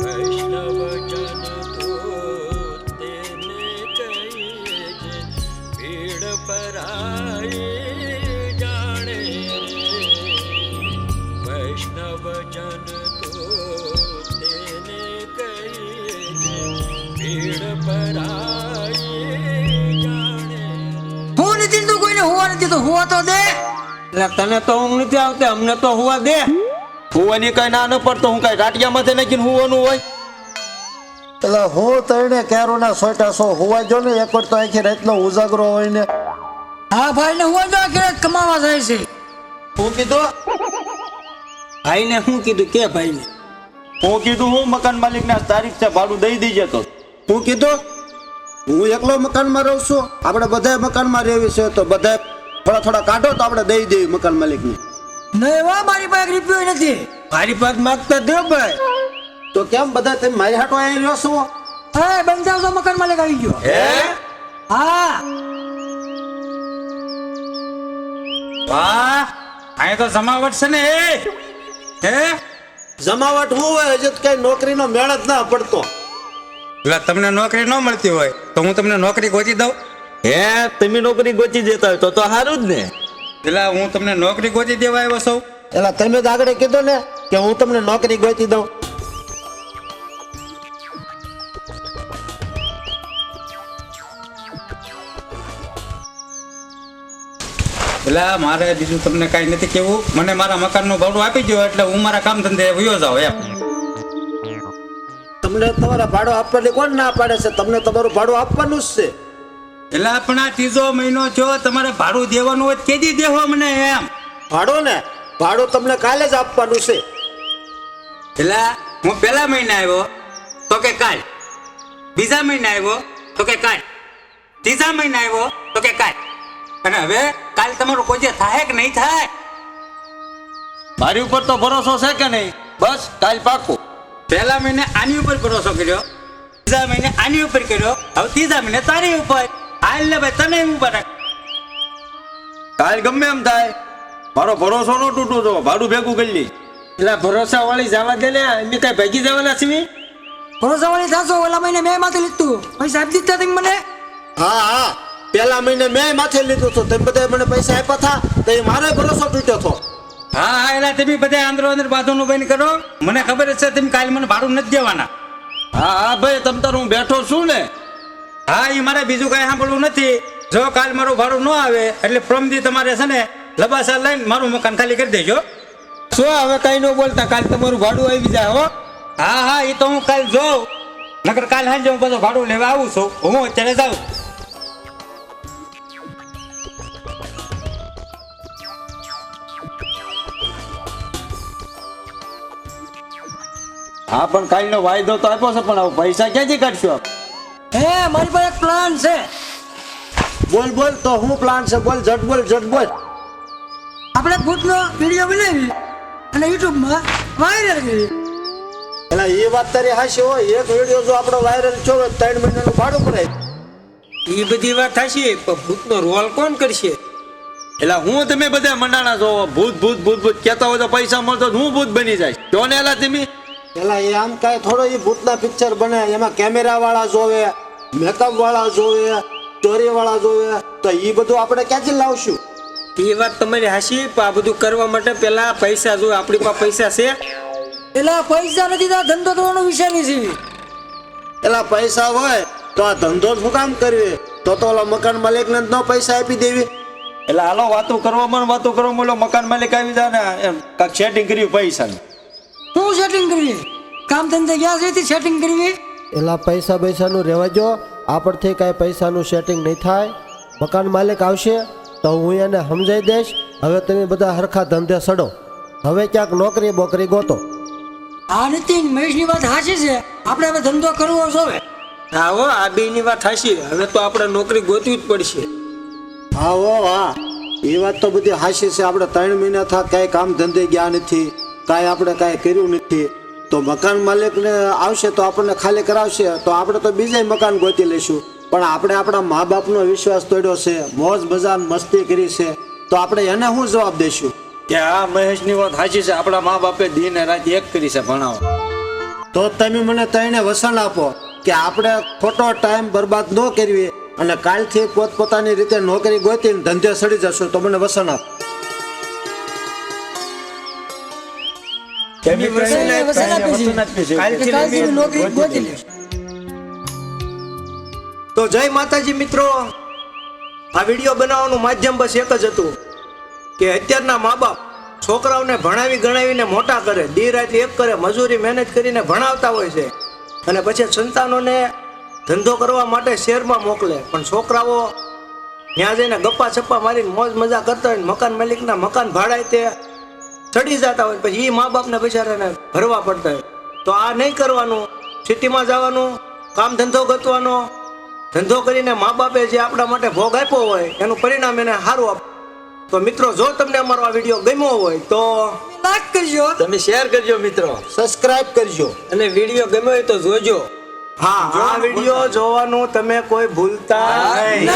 વૈષ્ણવજન તો તેને કહીએ જે પીડ પરાય જાણે વૈષ્ણવજન તો તેને કહીએ જે પીડ પરાય જાણે. હું નથી તું કોઈને હોવા નથી તો હોવા તો દે. એટલે તને તો ઊંઘ નથી આવતી, અમને તો હોવા દે. હોવાની કઈ ના ન પડતો, હું કઈ રાટિયામાંથી નાખીને હોવાનું હોય. એટલે હું તને કેરોના સોટા સો હોવા જો ને એક વાર તો આખી રાતનો ઉજાગરો હોય ને. હા ભાઈ ને હોવા જો કે કમાવા જાય છે. હું કીધું ભાઈ ને શું કીધું કે ભાઈ ને હું કીધું હું મકાન માલિક ના તારીખ છે, ભાડું દઈ દીજે. તો હું કીધું હું એકલો મકાનમાં રહું છું, આપણે બધા મકાનમાં રહેવી છે તો બધા થોડા થોડા કાઢો તો આપણે દઈ દેવી મકાન માલિકને. નહીં વા મારી પાસે રૂપિયો નથી. મારી પાસે માગતા દે ભાઈ. તો કેમ બધા તમે મારી હાટો આવી રહ્યો છો? હા બંધ આવજો, મકાન માલિક આવી ગયો. હે હા વાહ, અહીં તો જમાવટ છે ને. હે જમાવટ હું હોય હજી તો કઈ નોકરીનો મેળ જ ના પડતો. એટલે તમને નોકરી ન મળતી હોય તો હું તમને નોકરી ગોતી દઉં. હે તમે નોકરી ગોચી દેતા હોય તો સારું જ ને. એટલે હું તમને નોકરી ગોતી દેવા આવ્યો છું. એટલે તમે જ આગળ કીધું ને કે હું તમને નોકરી ગોતી દઉં. એટલે મારે બીજું તમને કાંઈ નથી કેવું. મને મારા મકાનનું ભાડું આપી દો એટલે હું મારા કામ ધંધે વયો જાઉં એમ. તમને તમારા ભાડું આપવાની કોણ ના પાડે છે? તમને તમારું ભાડું આપવાનું જ છે. એટલે પણ આ ત્રીજો મહિનો જો તમારે ભાડું દેવાનું હોય કેદી દેવો મને એમ. ભાડું ને ભાડું તમને કાલે જ આપવાનું છે. એટલે હું પહેલા મહિને આવ્યો તો કે કાલ, બીજા મહિને આવ્યો તો કે કાલ, ત્રીજા મહિને આવ્યો તો કે કાલ. અને હવે કાલ તમારું કોઈ જે થાય કે નહીં થાય? મારી ઉપર તો ભરોસો છે કે નહીં? બસ કાલ પાકું. પહેલા મહિને આની ઉપર ભરોસો કર્યો, બીજા મહિને આની ઉપર કર્યો, હવે ત્રીજા મહિને તારી ઉપર. હાલ ને ભાઈ તને ઉપર રાખ. કાલ ગમે એમ થાય મારો ભરોસો નો તૂટો તો ભાડું ભેગું કરી લઈ. એટલે ભરોસા વાળી જવા દે ને, એમ કઈ ભેગી જવાના છીએ. ભરોસા વાળી થશો. ઓલા મહિને મેં માથે લીધું, પૈસા આપી દીધા તમે મને. હા હા, પેલા મહિને મેં માથે લીધું હતું, તમે બધા મને પૈસા આપ્યા હતા તો એ મારો ભરોસો તૂટ્યો હતો. હા હા, એટલે તમે બધા આંધળો અંદર બાજુનું બંધ કરો. મને ખબર જ છે તમે કાલ મને ભાડું નથી દેવાના. હા હા ભાઈ, તમ તાર હું બેઠો છું ને. હા, એ મારે બીજું કઈ સાંભળવું નથી. જો કાલ મારું ભાડું ન આવે એટલે પ્રમદી તમારે છે ને લબાસા લઈને મારું મકાન ખાલી કરી દેજો. શું હવે કઈ ન બોલતા, કાલ તમારું ભાડું આવી જાય. હો હા હા, એ તો હું કાલ જોઉં. નકર કાલ સાંજે હું બધું ભાડું લેવા આવું છું. હું અત્યારે જાઉં. હા પણ કાલનો વાયદો તો આપ્યો છે, પણ હવે પૈસા ક્યાંથી કાઢશો? હે મારી પાસે એક પ્લાન છે. બોલ બોલ, તો હું પ્લાન છે? બોલ જટ બોલ, જટ બોલ. આપણે ભૂતનો વિડીયો બનાવી અને યુટ્યુબમાં વાયરલ કરી. એટલે એ વાત તારી હાચી હોય. એક વિડીયો જો આપણો વાયરલ થયો હોય 3 મહિનાનું ભાડું ભરાય. એ બધી વાત થશે, પણ ભૂતનો રોલ કોણ કરશે? એટલે હું તમે બધા મંડાણા છો ભૂત ભૂત ભૂત ભૂત કહેતા હોય તો પૈસા મળતો હું ભૂત બની જાય. જો ને એલા તમે એટલે એ આમ કાંઈ થોડો એ ભૂતના પિક્ચર બને, એમાં કેમેરા વાળા જોવે, મેકઅપ વાળા જોવે, સ્ટોરી વાળા જોવે, તો એ બધું આપણે ક્યાંથી લાવશું? એ વાત તમારી હાચી, પણ આ બધું કરવા માટે પેલા પૈસા જોઈએ. આપણી પાસે પૈસા છે? એટલે પૈસા નથી તો ધંધો કરવાનો વિષય નહીં છે. એટલે પૈસા હોય તો આ ધંધો શું કામ કરવી? તો ઓલા મકાન માલિકને જ ન પૈસા આપી દેવી. એટલે હાલો વાતો કરવામાં ઓલો મકાન માલિક આવી જાય ને એમ કાંઈક સેટિંગ કર્યું પૈસા. શું સેટિંગ કરવી? કામ ધંધે ગયા છે સેટિંગ કરવી. એલા પૈસા પૈસાનું રહેવા જો, આપણથી કાંઈ પૈસાનું સેટિંગ નહીં થાય. મકાન માલિક આવશે તો હું એને સમજાઈ દઈશ, હવે તમે બધા હરખા ધંધે સડો, હવે ક્યાંક નોકરી બોકરી ગોતો. આ નીતિન મહેશની વાત સાચી છે. આપણે હવે ધંધો કરવો જોવે. હા હો આ બેની વાત હાચી. હવે તો આપણે નોકરી ગોતવી જ પડશે. હા હો હા, એ વાત તો બધી હાશી છે. આપણે 3 મહિના થા કાંઈ કામ ધંધે ગયા નથી, કાંઈ આપણે કાંઈ કર્યું નથી. તો મકાન માલિકને આવશે તો આપણને ખાલી કરાવશે તો આપણે તો બીજા મકાન ગોતી લઈશું. પણ આપણે આપણા મા બાપનો વિશ્વાસ તોડ્યો છે, મોજ મજા મસ્તી કરી છે, તો આપણે એને શું જવાબ દઈશું? કે આ મહેશની વાત સાચી છે. આપણા મા બાપે દિન રાત એક કરી છે ભણાવો. તો તમે મને તઈને વસન આપો કે આપણે ખોટો ટાઈમ બરબાદ ન કરવી અને કાલથી પોતપોતાની રીતે નોકરી ગોતીને ધંધે સડી જશું. તો મને વસન આપો. વસન આપી છે. કાલથી નોકરી ગોતી લેશું. તો જય માતાજી મિત્રો, આ વિડીયો બનાવવાનું માધ્યમ બસ એક જ હતું કે અત્યારના મા બાપ છોકરાઓને ભણાવી ગણાવીને મોટા કરે, દી રાત એક કરે, મજૂરી મહેનત કરીને ભણાવતા હોય છે અને પછી સંતાનોને ધંધો કરવા માટે શહેરમાં મોકલે. પણ છોકરાઓ ત્યાં જઈને ગપ્પા છપ્પા મારીને મોજ મજા કરતા હોય, મકાન માલિકના મકાન ભાડાય તે ચડી જતા હોય, પછી એ મા બાપને બિચારાને ભરવા પડતા હોય. તો આ નહીં કરવાનું. સિટીમાં જવાનું, કામ ધંધો ગોતવાનો, ધંધો કરીને મા બાપે જે આપણા માટે ભોગ આપ્યો હોય એનું પરિણામ એને સારું આપ. તો મિત્રો, જો તમને અમારો આ વિડીયો ગમ્યો હોય તો લાઈક કરજો, તમે શેર કરજો મિત્રો, સબસ્ક્રાઇબ કરજો. અને વિડીયો ગમ્યો હોય તો જોજો. હા, આ વિડીયો જોવાનું તમે કોઈ ભૂલતા નહીં.